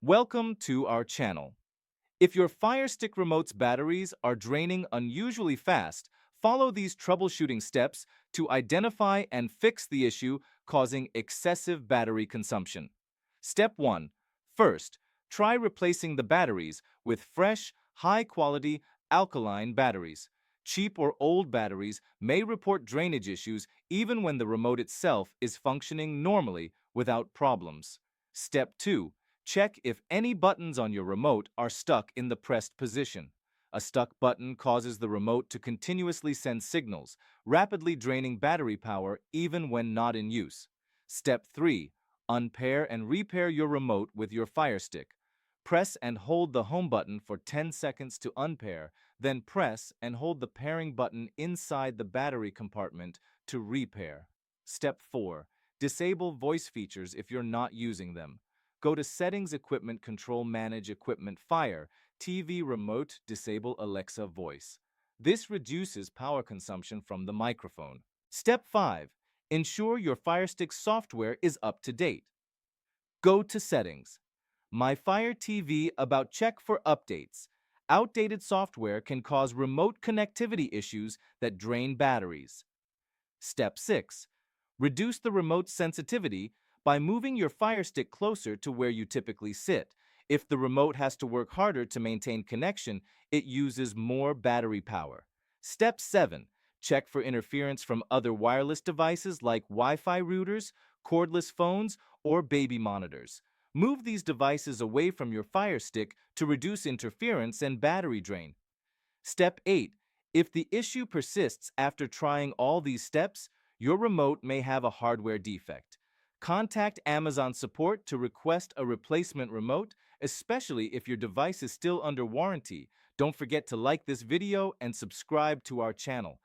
Welcome to our channel. If your Firestick remote's batteries are draining unusually fast, follow these troubleshooting steps to identify and fix the issue causing excessive battery consumption. Step 1. First, try replacing the batteries with fresh, high-quality alkaline batteries. Cheap or old batteries may report drainage issues even when the remote itself is functioning normally without problems. Step 2. Check if any buttons on your remote are stuck in the pressed position. A stuck button causes the remote to continuously send signals, rapidly draining battery power even when not in use. Step 3. Unpair and repair your remote with your Firestick. Press and hold the home button for 10 seconds to unpair, then press and hold the pairing button inside the battery compartment to repair. Step 4. Disable voice features if you're not using them. Go to Settings, Equipment Control, Manage Equipment, Fire, TV Remote, Disable Alexa Voice. This reduces power consumption from the microphone. Step 5. Ensure your Firestick software is up to date. Go to Settings. My Fire TV About check for updates. Outdated software can cause remote connectivity issues that drain batteries. Step 6. Reduce the remote sensitivity by moving your Firestick closer to where you typically sit. If the remote has to work harder to maintain connection, it uses more battery power. Step 7. Check for interference from other wireless devices like Wi-Fi routers, cordless phones, or baby monitors. Move these devices away from your Firestick to reduce interference and battery drain. Step 8. If the issue persists after trying all these steps, your remote may have a hardware defect. Contact Amazon support to request a replacement remote, especially if your device is still under warranty. Don't forget to like this video and subscribe to our channel.